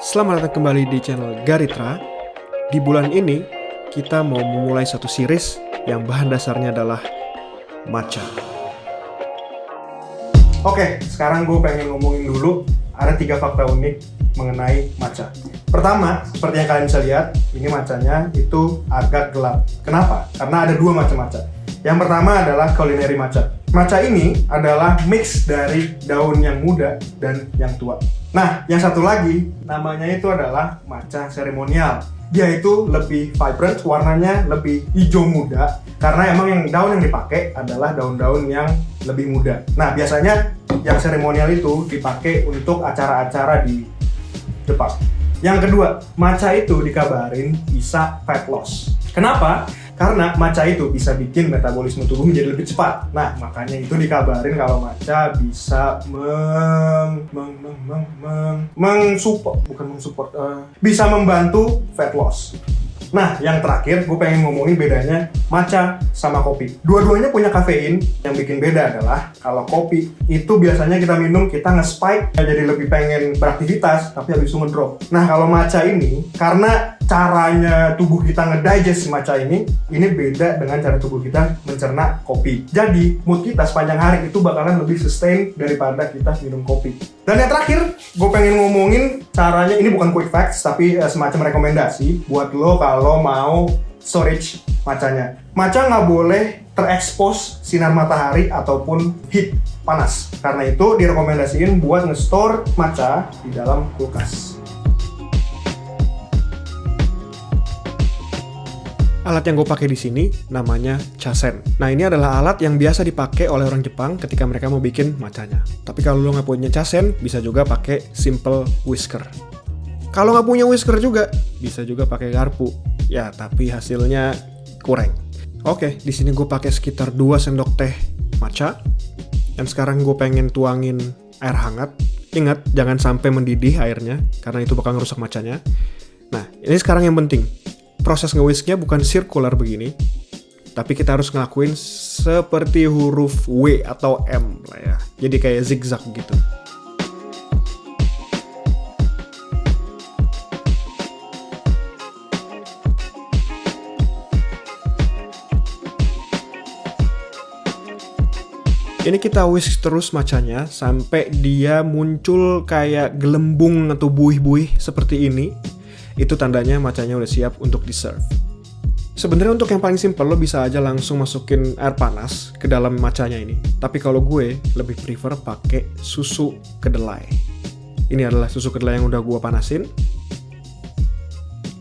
Selamat datang kembali di channel Garitra. Di bulan ini, kita mau memulai satu series yang bahan dasarnya adalah matcha. Oke, sekarang gue pengen ngomongin dulu ada 3 fakta unik mengenai matcha. Pertama, seperti yang kalian bisa lihat, ini matchanya itu agak gelap. Kenapa? Karena ada 2 macam matcha. Yang pertama adalah culinary matcha. Matcha ini adalah mix dari daun yang muda dan yang tua. Nah, yang satu lagi, namanya itu adalah matcha seremonial. Dia itu lebih vibrant, warnanya lebih hijau muda, karena emang yang daun yang dipakai adalah daun-daun yang lebih muda. Nah, biasanya yang seremonial itu dipakai untuk acara-acara di Jepang. Yang kedua, matcha itu dikabarin bisa fat loss. Kenapa? Karena matcha itu bisa bikin metabolisme tubuh menjadi lebih cepat. Nah, makanya itu dikabarin kalau matcha bisa bisa membantu fat loss. Nah, yang terakhir gue pengen ngomongin bedanya matcha sama kopi. Dua-duanya punya kafein. Yang bikin beda adalah kalau kopi itu biasanya kita minum, kita nge-spike jadi lebih pengen beraktivitas, tapi habis itu ngedrop. Nah, kalau matcha ini karena caranya tubuh kita ngedigest matcha ini beda dengan cara tubuh kita mencerna kopi. Jadi, mood kita sepanjang hari itu bakalan lebih sustain daripada kita minum kopi. Dan yang terakhir, gue pengen ngomongin caranya, ini bukan quick facts, tapi semacam rekomendasi buat lo kalau mau storage matchanya. Matcha nggak boleh terekspos sinar matahari ataupun heat panas. Karena itu direkomendasiin buat nge-store matcha di dalam kulkas. Alat yang gue pakai di sini namanya chasen. Nah, ini adalah alat yang biasa dipakai oleh orang Jepang ketika mereka mau bikin matchanya. Tapi kalau lo nggak punya chasen, bisa juga pakai simple whisker. Kalau nggak punya whisker juga, bisa juga pakai garpu. Ya, tapi hasilnya kurang. Oke, di sini gue pakai sekitar 2 sendok teh matcha. Dan sekarang gue pengen tuangin air hangat. Ingat, jangan sampai mendidih airnya, karena itu bakal ngerusak matchanya. Nah, ini sekarang yang penting. Proses nge-whisknya bukan circular begini, tapi kita harus ngelakuin seperti huruf W atau M lah ya. Jadi kayak zigzag gitu. Ini kita whisk terus matchanya sampai dia muncul kayak gelembung atau buih-buih seperti ini. Itu tandanya matchanya udah siap untuk di-serve. Sebenarnya untuk yang paling simple, lo bisa aja langsung masukin air panas ke dalam matchanya ini. Tapi kalau gue lebih prefer pakai susu kedelai. Ini adalah susu kedelai yang udah gue panasin.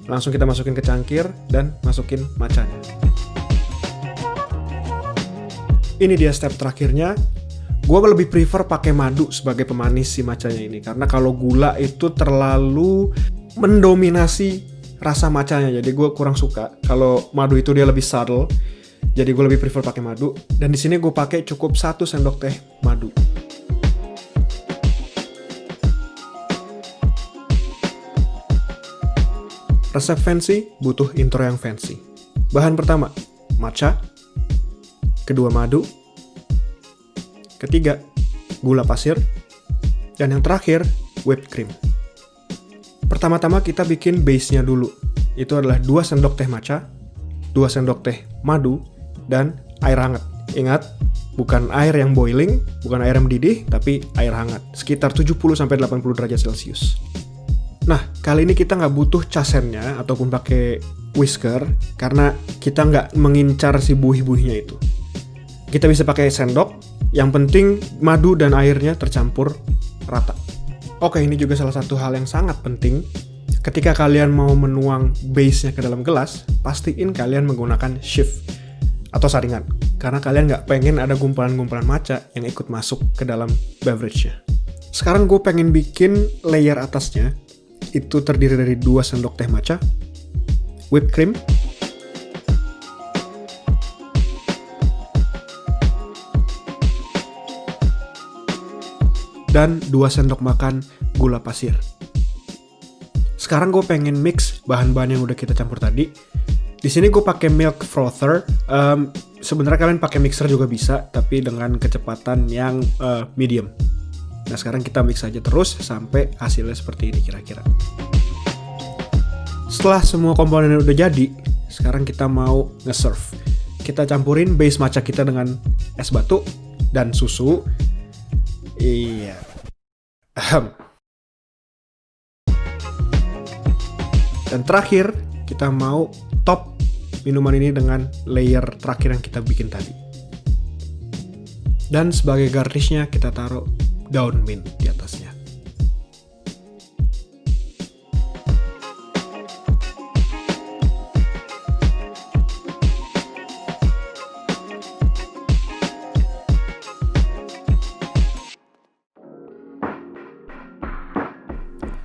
Langsung kita masukin ke cangkir dan masukin matchanya. Ini dia step terakhirnya. Gue lebih prefer pakai madu sebagai pemanis si matchanya ini. Karena kalau gula itu terlalu mendominasi rasa matchanya, jadi gue kurang suka. Kalau madu itu dia lebih subtle, jadi gue lebih prefer pakai madu. Dan di sini gue pakai cukup 1 sendok teh madu. Resep fancy butuh intro yang fancy. Bahan pertama, matcha. Kedua, madu. Ketiga, gula pasir. Dan yang terakhir, whipped cream. Pertama-tama kita bikin base-nya dulu. Itu adalah 2 sendok teh matcha, 2 sendok teh madu, dan air hangat. Ingat, bukan air yang boiling, bukan air yang mendidih, tapi air hangat. Sekitar 70-80 derajat Celcius. Nah, kali ini kita nggak butuh chasennya ataupun pakai whisker, karena kita nggak mengincar si buih-buihnya itu. Kita bisa pakai sendok, yang penting madu dan airnya tercampur rata. Oke, ini juga salah satu hal yang sangat penting. Ketika kalian mau menuang base-nya ke dalam gelas, pastiin kalian menggunakan sieve atau saringan. Karena kalian nggak pengen ada gumpalan-gumpalan matcha yang ikut masuk ke dalam beverage-nya. Sekarang gue pengen bikin layer atasnya. Itu terdiri dari 2 sendok teh matcha, whipped cream, dan 2 sendok makan gula pasir. Sekarang gue pengen mix bahan-bahan yang udah kita campur tadi. Di sini gue pakai milk frother. Sebenarnya kalian pakai mixer juga bisa, tapi dengan kecepatan yang medium. Nah, sekarang kita mix aja terus sampai hasilnya seperti ini kira-kira. Setelah semua komponen udah jadi, sekarang kita mau nge-serve. Kita campurin base matcha kita dengan es batu dan susu. Iya. Dan terakhir, kita mau top minuman ini dengan layer terakhir yang kita bikin tadi. Dan sebagai garnishnya kita taruh daun mint di atasnya.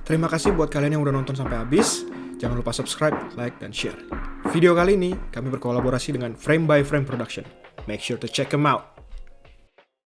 Terima kasih buat kalian yang udah nonton sampai habis. Jangan lupa subscribe, like, dan share. Video kali ini kami berkolaborasi dengan Frame by Frame Production. Make sure to check them out.